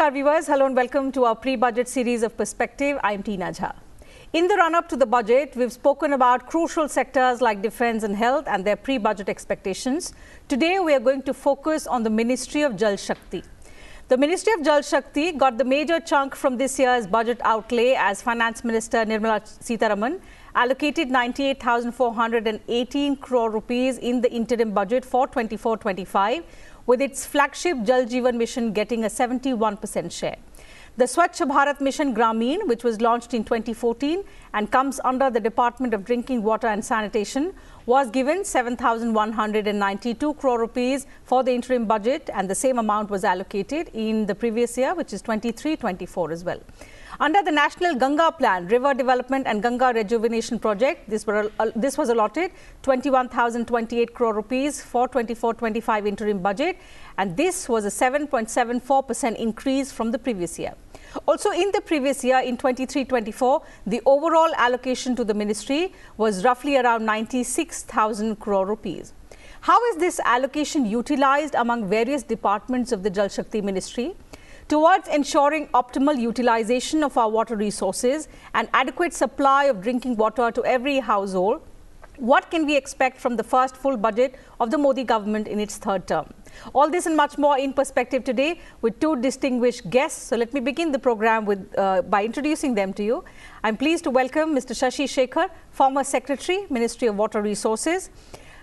Namaskar viewers, hello and welcome to our pre-budget series of Perspective. I am Teena Jha. In the run-up to the budget, we've spoken about crucial sectors like defence and health and their pre-budget expectations. Today, we are going to focus on the Ministry of Jal Shakti. The Ministry of Jal Shakti got the major chunk from this year's budget outlay as Finance Minister Nirmala Sitharaman allocated 98,418 crore rupees in the interim budget for 24-25, with its flagship Jal Jeevan mission getting a 71% share. The Swachh Bharat Mission Grameen, which was launched in 2014 and comes under the Department of Drinking Water and Sanitation, was given 7,192 crore rupees for the interim budget, and the same amount was allocated in the previous year, which is 23-24 as well. Under the National Ganga Plan, River Development and Ganga Rejuvenation Project, this was allotted 21,028 crore rupees for 24-25 interim budget, and this was a 7.74% increase from the previous year. Also in the previous year, in 23-24, the overall allocation to the ministry was roughly around 96,000 crore rupees. How is this allocation utilized among various departments of the Jal Shakti Ministry? Towards ensuring optimal utilization of our water resources and adequate supply of drinking water to every household, what can we expect from the first full budget of the Modi government in its third term? All this and much more in perspective today with two distinguished guests. So let me begin the program by introducing them to you. I'm pleased to welcome Mr. Shashi Shekhar, former Secretary, Ministry of Water Resources.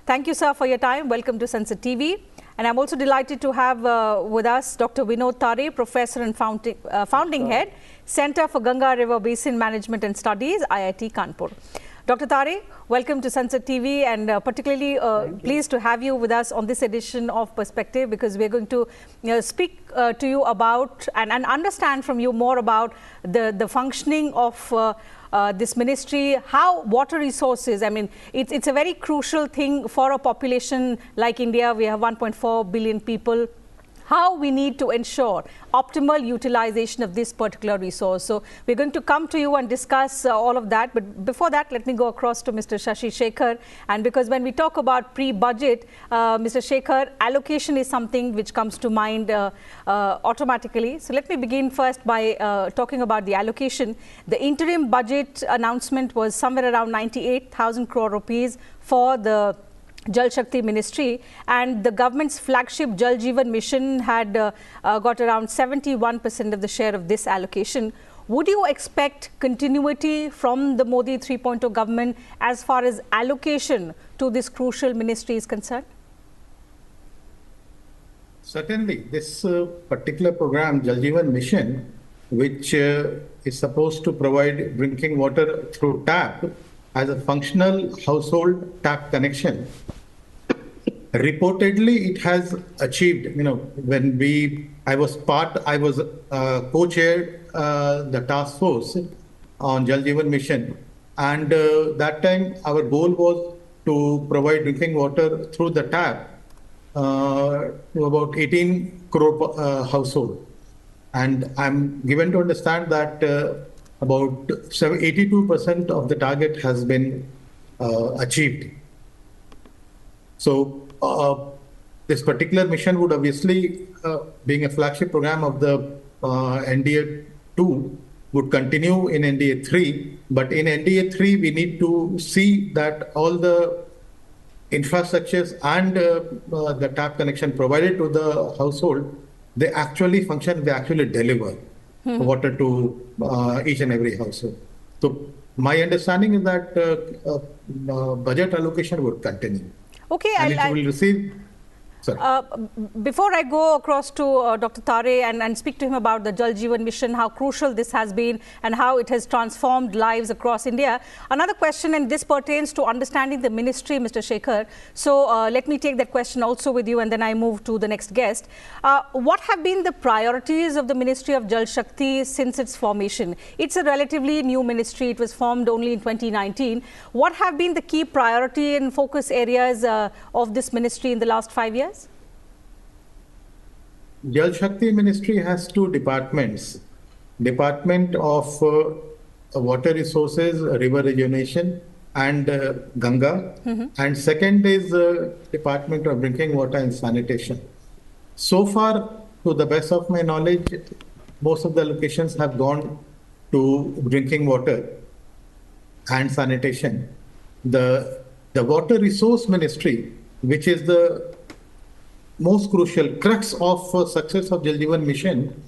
Thank you, sir, for your time. Welcome to Sansad TV. And I'm also delighted to have with us Dr. Vinod Tare, Professor and founding head, Center for Ganga River Basin Management and Studies, IIT Kanpur. Dr. Tare, welcome to Sansad TV, and particularly pleased to have you with us on this edition of Perspective, because we're going to speak to you about and understand from you more about the functioning of this ministry, how water resources, I mean, it's a very crucial thing for a population like India. We have 1.4 billion people. How we need to ensure optimal utilization of this particular resource. So we're going to come to you and discuss all of that. But before that, let me go across to Mr. Shashi Shekhar. And because when we talk about pre-budget, Mr. Shekhar, allocation is something which comes to mind automatically. So let me begin first by talking about the allocation. The interim budget announcement was somewhere around 98,000 crore rupees for the Jal Shakti Ministry, and the government's flagship Jal Jeevan mission had got around 71% of the share of this allocation. Would you expect continuity from the Modi 3.0 government as far as allocation to this crucial ministry is concerned? Certainly. This particular program, Jal Jeevan Mission, which is supposed to provide drinking water through tap as a functional household tap connection, reportedly it has achieved. You know, when I was co-chaired the task force on Jal Jeevan Mission, and that time our goal was to provide drinking water through the tap to about 18 crore household, and I'm given to understand that about 82% of the target has been achieved. So this particular mission would obviously, being a flagship program of the NDA 2, would continue in NDA 3. But in NDA 3, we need to see that all the infrastructures and the tap connection provided to the household, they actually function, they actually deliver water to each and every household. So my understanding is that budget allocation would continue. Okay, and it will receive. Before I go across to Dr. Tare and speak to him about the Jal Jeevan Mission, how crucial this has been and how it has transformed lives across India, another question, and this pertains to understanding the ministry, Mr. Shekhar. So let me take that question also with you, and then I move to the next guest. What have been the priorities of the Ministry of Jal Shakti since its formation? It's a relatively new ministry. It was formed only in 2019. What have been the key priority and focus areas of this ministry in the last 5 years? Jal Shakti Ministry has two departments. Department of Water Resources, River Rejuvenation and Ganga. And second is Department of Drinking Water and Sanitation. So far, to the best of my knowledge, most of the allocations have gone to drinking water and sanitation. The Water Resource Ministry, which is the most crucial crux of success of Jal Jeevan Mission,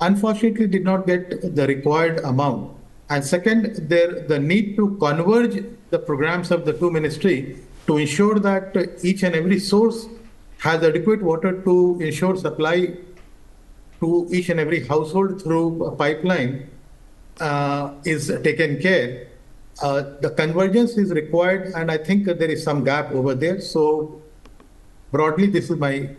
unfortunately did not get the required amount. And second, the need to converge the programs of the two ministries to ensure that each and every source has adequate water to ensure supply to each and every household through a pipeline is taken care. The convergence is required, and I think there is some gap over there. So broadly, this is my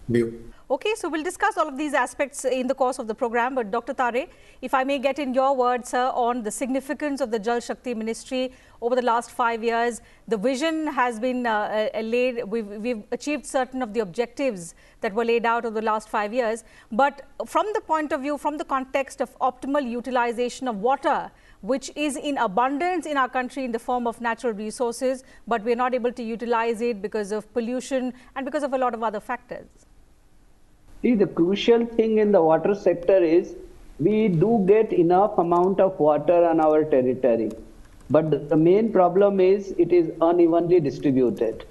view. Okay, so we'll discuss all of these aspects in the course of the program. But Dr. Tare, if I may get in your words, sir, on the significance of the Jal Shakti Ministry over the last 5 years. The vision has been laid. We've achieved certain of the objectives that were laid out over the last 5 years. But from the point of view, from the context of optimal utilization of water, which is in abundance in our country in the form of natural resources, but we're not able to utilize it because of pollution and because of a lot of other factors. See, the crucial thing in the water sector is we do get enough amount of water on our territory. But the main problem is it is unevenly distributed.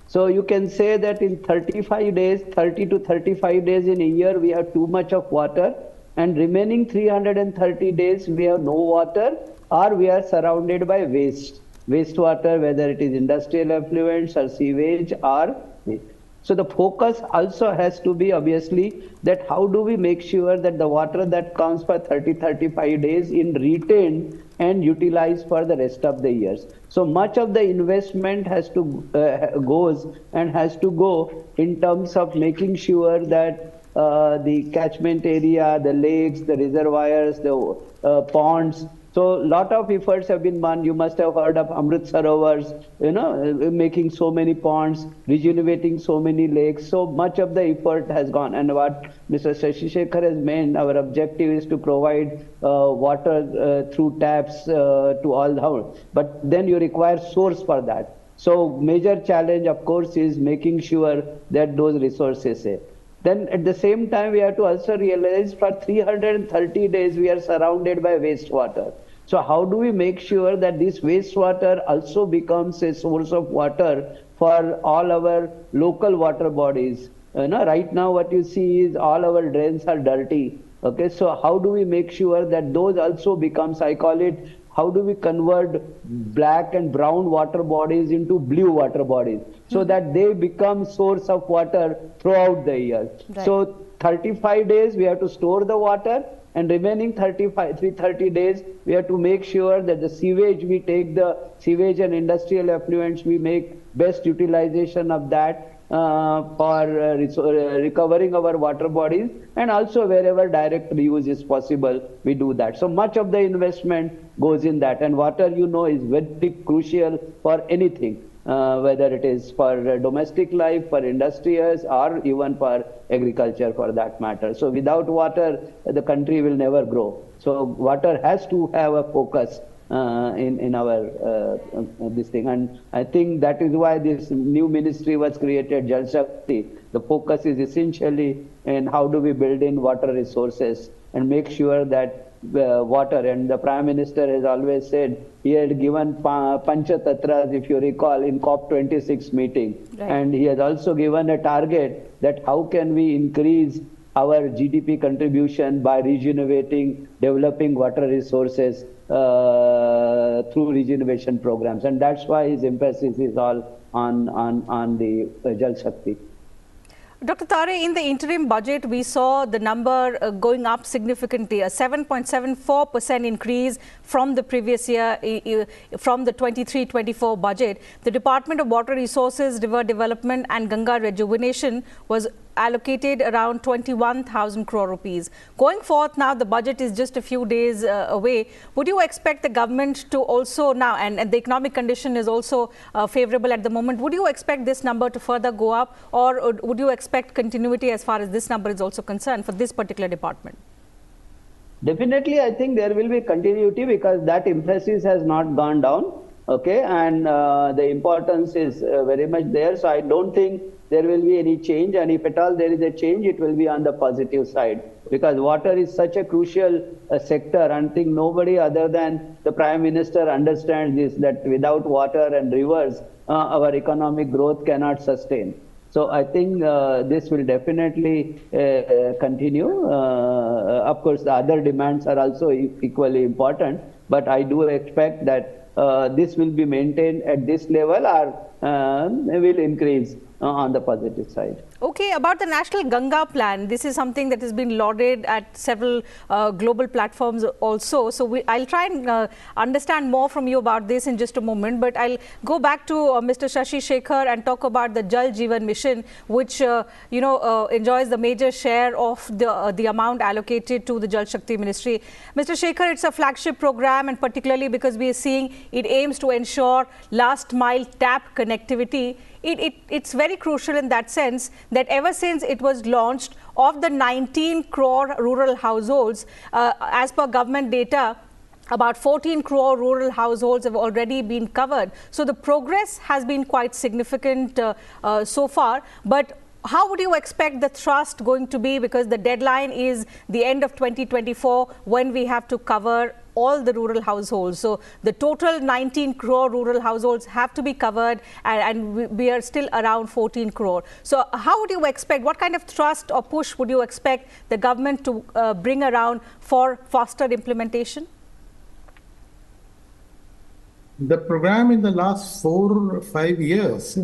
So you can say that in 35 days, 30 to 35 days in a year, we have too much of water, and remaining 330 days, we have no water, or we are surrounded by wastewater, whether it is industrial effluents or sewage or waste. So the focus also has to be obviously that how do we make sure that the water that comes for 30-35 days in retained and utilized for the rest of the years. So much of the investment has to go in terms of making sure that the catchment area, the lakes, the reservoirs, the ponds. So a lot of efforts have been done. You must have heard of Amrit Sarovars, making so many ponds, rejuvenating so many lakes. So much of the effort has gone. And what Mr. Shashi Shekhar has meant, our objective is to provide water through taps to all the homes. But then you require source for that. So major challenge, of course, is making sure that those resources are. Then at the same time, we have to also realize for 330 days, we are surrounded by wastewater. So how do we make sure that this wastewater also becomes a source of water for all our local water bodies? Right now, what you see is all our drains are dirty. Okay, so how do we make sure that those also becomes, I call it, how do we convert black and brown water bodies into blue water bodies so that they become source of water throughout the year? Right. So 35 days we have to store the water, and remaining 330 days we have to make sure that the sewage, we take the sewage and industrial effluents, we make best utilization of that for recovering our water bodies, and also wherever direct reuse is possible, we do that. So much of the investment goes in that, and water, is very crucial for anything, whether it is for domestic life, for industries, or even for agriculture for that matter. So without water, the country will never grow. So water has to have a focus in our this thing, and I think that is why this new ministry was created, Jal Shakti. The focus is essentially in how do we build in water resources and make sure that water, and the Prime Minister has always said, he had given Panchatatras, if you recall, in COP26 meeting. Right. And he has also given a target that how can we increase our GDP contribution by regenerating, developing water resources through regeneration programs. And that's why his emphasis is all on the Jal Shakti. Dr. Tare, in the interim budget, we saw the number going up significantly, a 7.74% increase from the previous year, from the 23-24 budget. The Department of Water Resources, River Development and Ganga Rejuvenation was allocated around 21,000 crore rupees. Going forth now, the budget is just a few days away. Would you expect the government to also now, and the economic condition is also favorable at the moment, would you expect this number to further go up, or would you expect continuity as far as this number is also concerned for this particular department? Definitely, I think there will be continuity because that emphasis has not gone down. Okay, and the importance is very much there. So I don't think there will be any change, and if at all there is a change, it will be on the positive side, because water is such a crucial sector, and I think nobody other than the Prime Minister understands this, that without water and rivers, our economic growth cannot sustain. So I think this will definitely continue. Of course, the other demands are also equally important, but I do expect that this will be maintained at this level or will increase on the positive side. Okay, about the National Ganga plan, this is something that has been lauded at several global platforms also. So I'll try and understand more from you about this in just a moment. But I'll go back to Mr. Shashi Shekhar and talk about the Jal Jeevan mission, which enjoys the major share of the amount allocated to the Jal Shakti Ministry. Mr. Shekhar, it's a flagship program, and particularly because we are seeing it aims to ensure last mile tap connectivity. It's very crucial in that sense that ever since it was launched, of the 19 crore rural households, as per government data, about 14 crore rural households have already been covered. So the progress has been quite significant so far. But how would you expect the thrust going to be? Because the deadline is the end of 2024 when we have to cover all the rural households. So the total 19 crore rural households have to be covered, and we are still around 14 crore. So how would you expect, what kind of thrust or push would you expect the government to bring around for faster implementation? The program in the last 4 or 5 years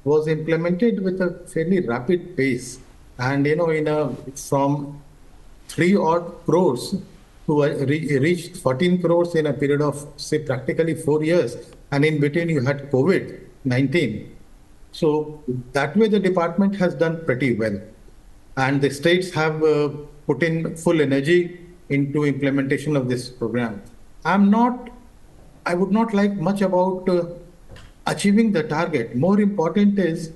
was implemented with a fairly rapid pace, and from 3 odd crores to reached 14 crores in a period of, say, practically 4 years, and in between you had COVID-19. So that way the department has done pretty well, and the states have put in full energy into implementation of this program. I would not like much about achieving the target. More important is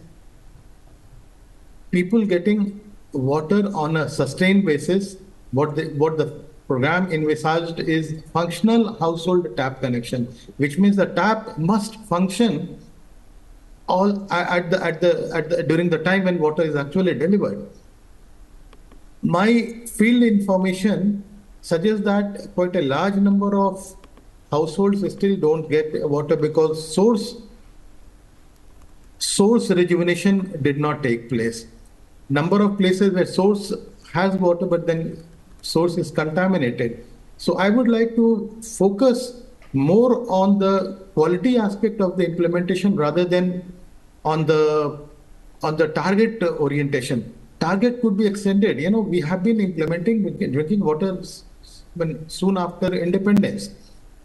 people getting water on a sustained basis. What the program envisaged is functional household tap connection, which means the tap must function all during the time when water is actually delivered. My field information suggests that quite a large number of households still don't get water because source rejuvenation did not take place. Number of places where source has water, but then source is contaminated. So I would like to focus more on the quality aspect of the implementation rather than on the target orientation. Target could be extended. We have been implementing drinking water soon after independence.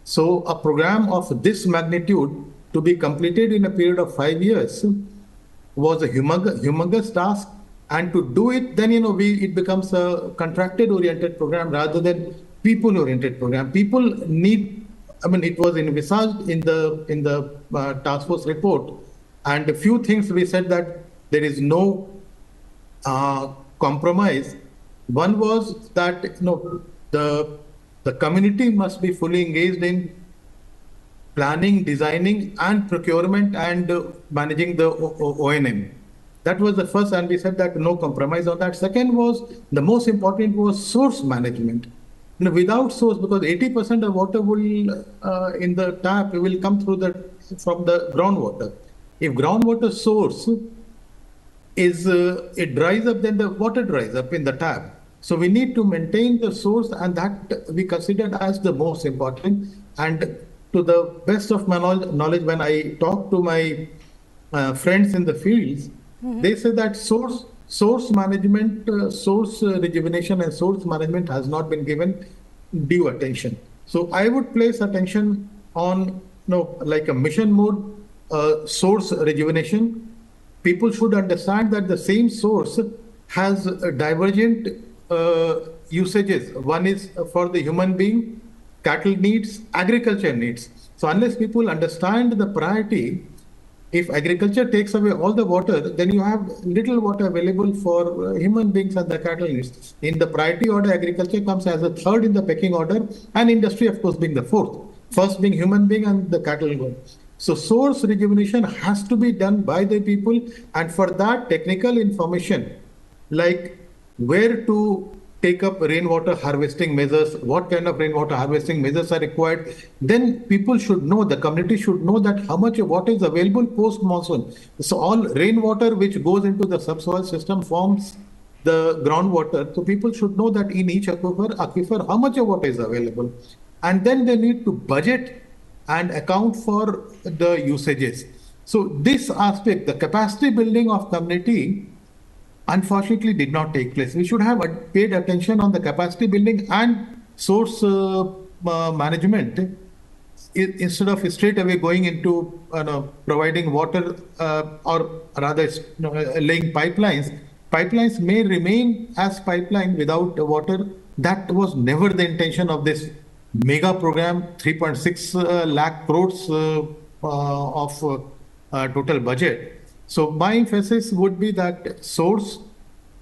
So a program of this magnitude to be completed in a period of 5 years was a humongous task. And to do it, then it becomes a contracted-oriented program rather than people-oriented program. People need. It was envisaged in the task force report, and a few things we said that there is no compromise. One was that the community must be fully engaged in planning, designing, and procurement and managing the O&M. That was the first, and we said that no compromise on that. Second was, the most important was source management. Without source, because 80% of water will in the tap will come from the groundwater. If groundwater source is it dries up, then the water dries up in the tap. So we need to maintain the source, and that we considered as the most important. And to the best of my knowledge, when I talk to my friends in the fields, they say that source management, source rejuvenation and source management has not been given due attention. So I would place attention on, like a mission mode, source rejuvenation. People should understand that the same source has divergent usages. One is for the human being, cattle needs, agriculture needs. So unless people understand the priority, if agriculture takes away all the water, then you have little water available for human beings and the cattle needs. In the priority order, agriculture comes as a third in the pecking order, and industry, of course, being the fourth. first being human being and the cattle go. So source rejuvenation has to be done by the people, and for that technical information, like where to take up rainwater harvesting measures, what kind of rainwater harvesting measures are required, then people should know, the community should know that how much water is available post monsoon. So all rainwater which goes into the subsoil system forms the groundwater. So people should know that in each aquifer how much of water is available. And then they need to budget and account for the usages. So this aspect, the capacity building of community, unfortunately did not take place. We should have paid attention on the capacity building and source management instead of straight away going into providing water or rather laying pipelines. Pipelines may remain as pipeline without water. That was never the intention of this mega program, 3.6 lakh crores of total budget. So my emphasis would be that source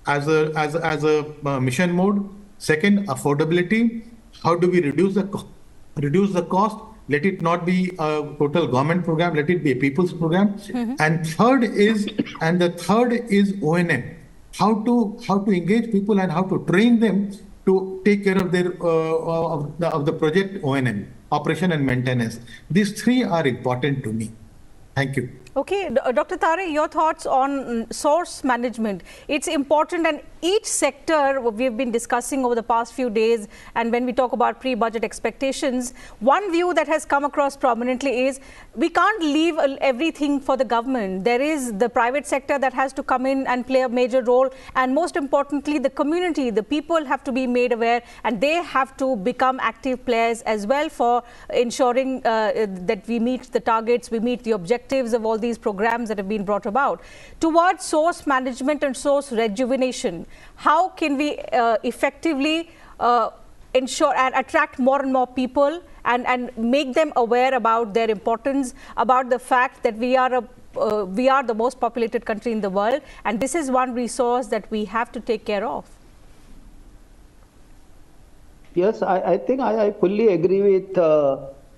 as a mission mode. Second, affordability. How do we reduce the cost? Let it not be a total government program. Let it be a people's program. And the third is O&M. How to engage people and how to train them to take care of their of the project O&M, operation and maintenance. These three are important to me. Thank you. Okay, Dr. Tare, your thoughts on source management. It's important, and each sector we've been discussing over the past few days, and when we talk about pre-budget expectations, one view that has come across prominently is we can't leave everything for the government. There is the private sector that has to come in and play a major role, and most importantly, the community, the people have to be made aware, and they have to become active players as well for ensuring that we meet the targets, we meet the objectives of all these programs that have been brought about. Towards source management and source rejuvenation, how can we effectively ensure and attract more and more people and make them aware about their importance, about the fact that we are the most populated country in the world, and this is one resource that we have to take care of? Yes, I think I fully agree with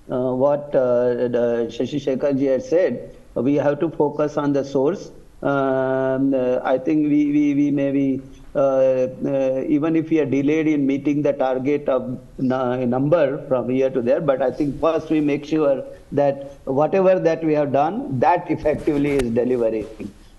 what Shashi Shekhar ji has said. We have to focus on the source. I think we may be, even if we are delayed in meeting the target of number from here to there, but I think first we make sure that whatever that we have done, that effectively is delivering.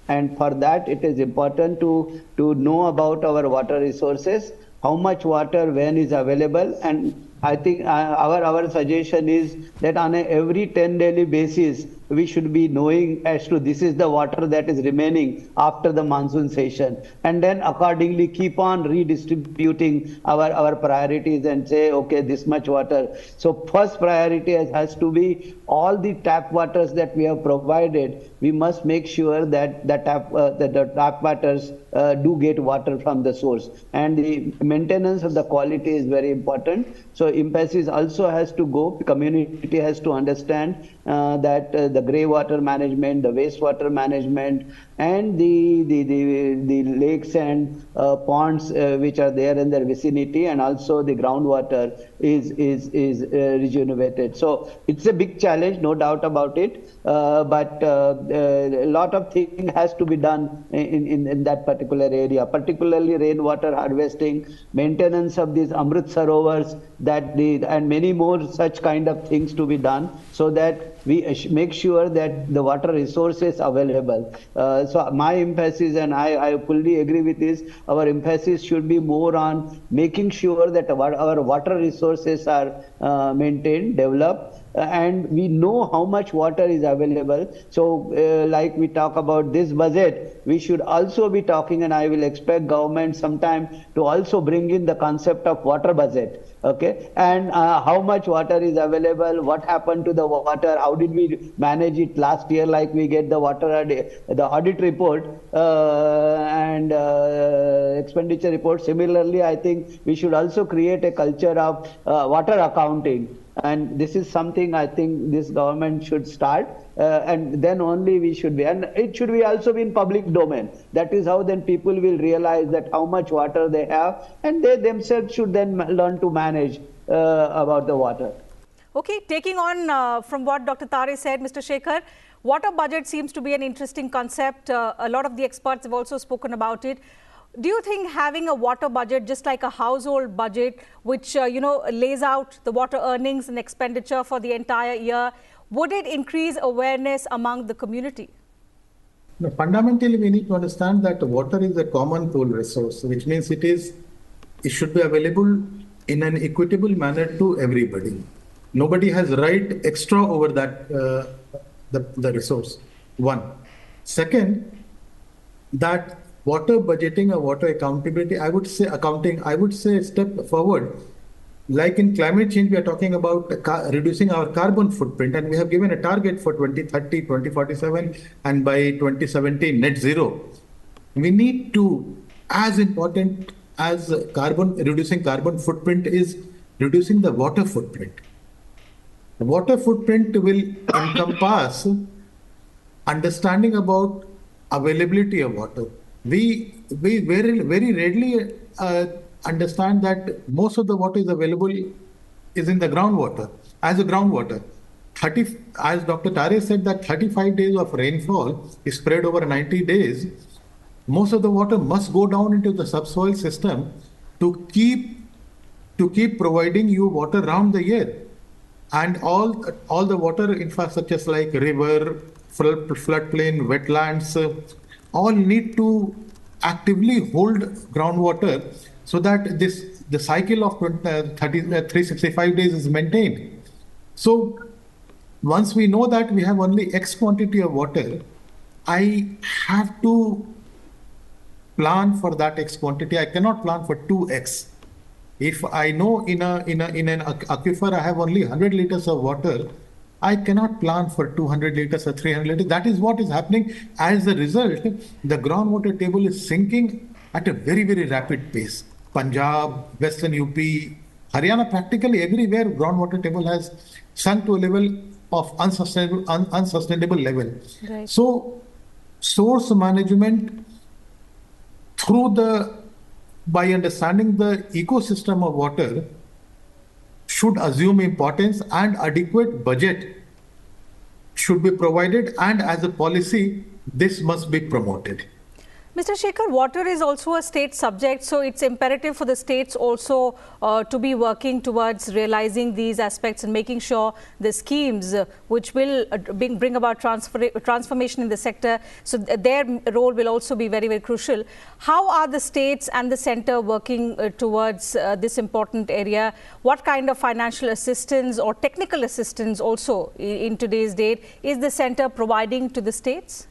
And for that, it is important to know about our water resources, how much water when is available. And I think our suggestion is that on every 10 daily basis, we should be knowing as to this is the water that is remaining after the monsoon session, and then accordingly keep on redistributing our priorities and say, okay, this much water. So first priority has to be all the tap waters that we have provided. We must make sure that the tap waters do get water from the source, and the maintenance of the quality is very important. So emphasis also has to go, community has to understand that the grey water management, the wastewater management, and the lakes and ponds which are there in their vicinity, and also the groundwater is rejuvenated. So it's a big challenge, no doubt about it, but a lot of things has to be done in that particular area, particularly rainwater harvesting, maintenance of these Amrit Sarovars, and many more such kind of things to be done, so that we make sure that the water resources available. So my emphasis, and I fully agree with this, our emphasis should be more on making sure that our water resources are maintained, developed, and we know how much water is available. So like we talk about this budget, we should also be talking, and I will expect government sometime to also bring in the concept of water budget. Okay, and how much water is available, what happened to the water, how did we manage it last year, like we get the water, the audit report and expenditure report. Similarly, I think we should also create a culture of water accounting. And this is something I think this government should start, and then only we should be, and it should be also be in public domain. That is how then people will realize that how much water they have, and they themselves should then learn to manage about the water. Okay, taking on from what Dr. Tare said, Mr. Shekhar, water budget seems to be an interesting concept. A lot of the experts have also spoken about it. Do you think having a water budget, just like a household budget, which lays out the water earnings and expenditure for the entire year, would it increase awareness among the community? No, fundamentally, we need to understand that water is a common pool resource, which means it should be available in an equitable manner to everybody. Nobody has right extra over that the resource. One. Second, that water budgeting or water accountability, I would say a step forward. Like in climate change, we are talking about reducing our carbon footprint, and we have given a target for 2030, 2047, and by 2070, net zero. We need to, as important as reducing carbon footprint is reducing the water footprint. The water footprint will encompass understanding about availability of water. We very rarely understand that most of the water is available is in the groundwater, as a groundwater. As Dr. Tare said, that 35 days of rainfall is spread over 90 days. Most of the water must go down into the subsoil system to keep providing you water around the year. And all the water infrastructures like river, floodplain, wetlands, all need to actively hold groundwater so that the cycle of 365 days is maintained. So once we know that we have only X quantity of water, I have to plan for that X quantity. I cannot plan for 2X. If I know in an aquifer I have only 100 liters of water, I cannot plan for 200 liters or 300 liters. That is what is happening. As a result, the groundwater table is sinking at a very rapid pace. Punjab, Western UP, Haryana, practically everywhere groundwater table has sunk to a level of unsustainable level. Right. So source management by understanding the ecosystem of water should assume importance, and adequate budget should be provided, and as a policy, this must be promoted. Mr. Shekhar, water is also a state subject, so it's imperative for the states also to be working towards realizing these aspects and making sure the schemes which will bring about transformation in the sector, so their role will also be very crucial. How are the states and the centre working towards this important area? What kind of financial assistance or technical assistance also in today's date is the centre providing to the states?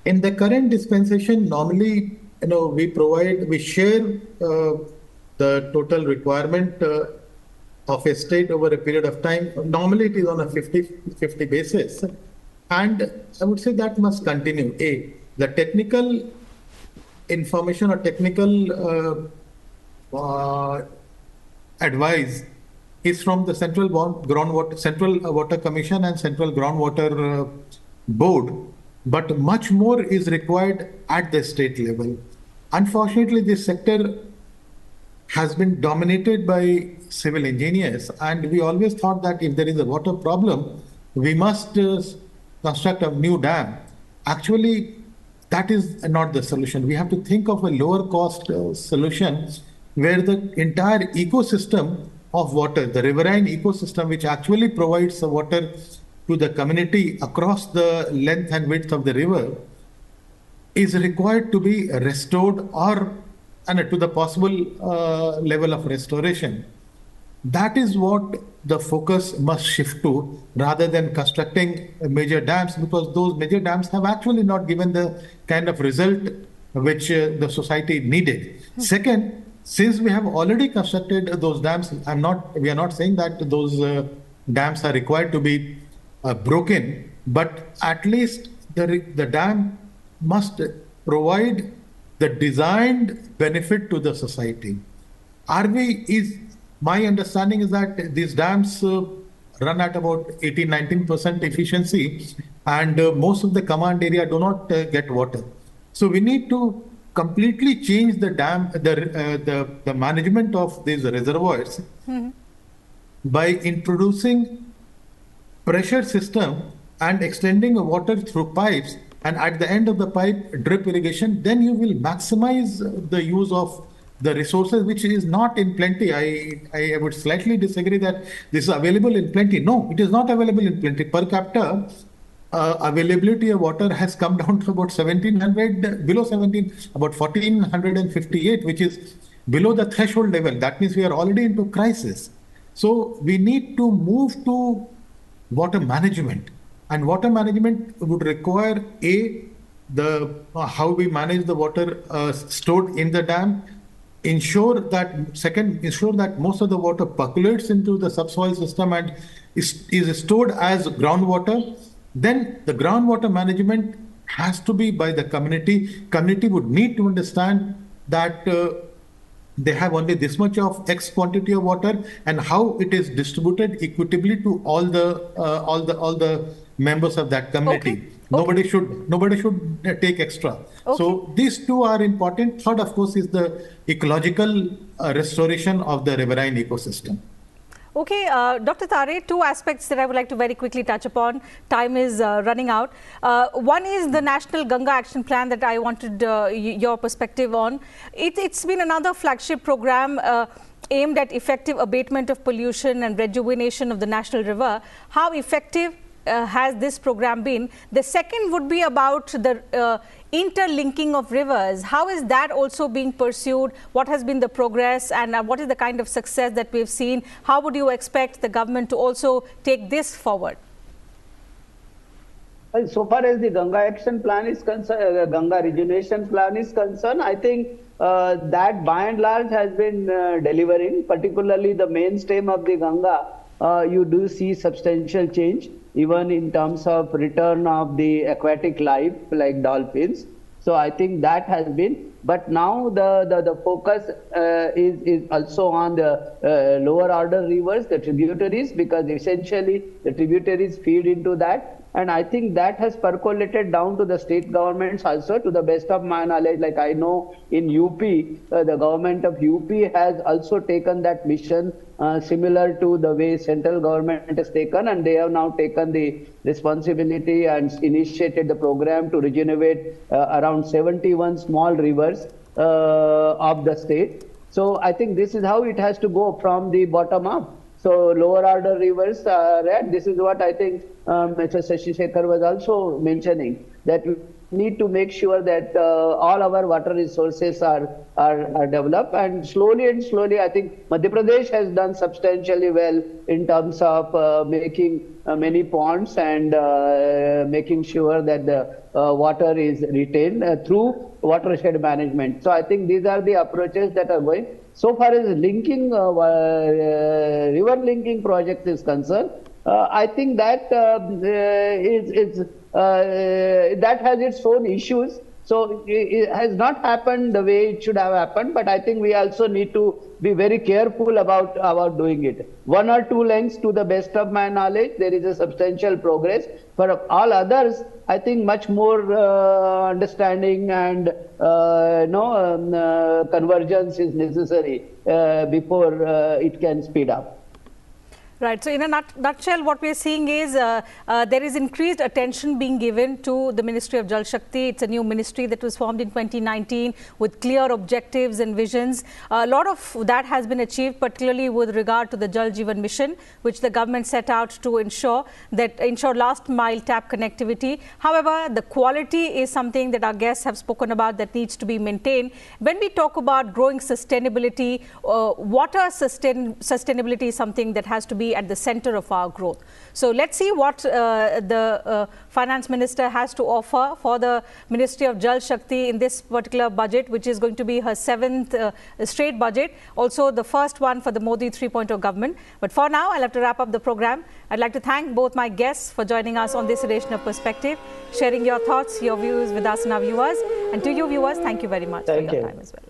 In the current dispensation, normally, we share the total requirement of a state over a period of time. Normally, it is on a 50-50 basis. And I would say that must continue. The technical information or technical advice is from the Central Water Commission and Central Groundwater Board. But much more is required at the state level. Unfortunately, this sector has been dominated by civil engineers, and we always thought that if there is a water problem, we must construct a new dam. Actually, that is not the solution. We have to think of a lower cost solution where the entire ecosystem of water, the riverine ecosystem, which actually provides the water to the community across the length and width of the river, is required to be restored or to the possible level of restoration. That is what the focus must shift to, rather than constructing major dams, because those major dams have actually not given the kind of result which the society needed. Second, since we have already constructed those dams, we are not saying that those dams are required to be broken, but at least the dam must provide the designed benefit to the society. My understanding is that these dams run at about 18-19% efficiency, and most of the command area do not get water. So we need to completely change the management of these reservoirs by introducing pressure system and extending the water through pipes, and at the end of the pipe drip irrigation, then you will maximize the use of the resources, which is not in plenty. I would slightly disagree that this is available in plenty. No, it is not available in plenty. Per capita, availability of water has come down to about 1700, below 17, about 1458, which is below the threshold level. That means we are already into crisis. So we need to move to water management, and water management would require how we manage the water stored in the dam. Ensure that most of the water percolates into the subsoil system and is stored as groundwater. Then the groundwater management has to be by the community. Community would need to understand that they have only this much of X quantity of water, and how it is distributed equitably to all the members of that community. Okay. Nobody should take extra. Okay. So these two are important. Third, of course, is the ecological restoration of the riverine ecosystem. Okay, Dr. Tare, two aspects that I would like to very quickly touch upon. Time is running out. One is the National Ganga Action Plan that I wanted your perspective on. It's been another flagship program aimed at effective abatement of pollution and rejuvenation of the national river. How effective has this program been? The second would be about the interlinking of rivers. How is that also being pursued? What has been the progress, and what is the kind of success that we've seen? How would you expect the government to also take this forward? Well, so far as the Ganga Action Plan is concerned, Ganga Rejuvenation Plan is concerned, I think that by and large has been delivering, particularly the mainstem of the Ganga. You do see substantial change, even in terms of return of the aquatic life like dolphins. So I think that has been, but now the focus is also on the lower order rivers, the tributaries, because essentially the tributaries feed into that. And I think that has percolated down to the state governments also, to the best of my knowledge. Like I know in UP, the government of UP has also taken that mission similar to the way central government has taken, and they have now taken the responsibility and initiated the program to regenerate around 71 small rivers of the state. So I think this is how it has to go from the bottom up. So lower order rivers, this is what I think Mr. Shashi Shekhar was also mentioning, that we need to make sure that all our water resources are developed, and slowly I think Madhya Pradesh has done substantially well in terms of making many ponds and making sure that the water is retained through watershed management. So I think these are the approaches that are going. So far as linking river linking project is concerned, I think that that has its own issues. So it has not happened the way it should have happened, but I think we also need to be very careful about doing it. One or two lengths, to the best of my knowledge, there is a substantial progress. For all others, I think much more understanding and convergence is necessary before it can speed up. Right. So in a nutshell, what we are seeing is there is increased attention being given to the Ministry of Jal Shakti. It's a new ministry that was formed in 2019 with clear objectives and visions. A lot of that has been achieved, particularly with regard to the Jal Jeevan mission, which the government set out to ensure last mile tap connectivity. However, the quality is something that our guests have spoken about that needs to be maintained. When we talk about growing sustainability, water sustainability is something that has to be at the center of our growth. So let's see what the Finance Minister has to offer for the Ministry of Jal Shakti in this particular budget, which is going to be her 7th straight budget, also the first one for the Modi 3.0 government. But for now, I'll have to wrap up the program. I'd like to thank both my guests for joining us on this edition of Perspective, sharing your thoughts, your views with us and our viewers. And to you viewers, thank you very much for your time as well.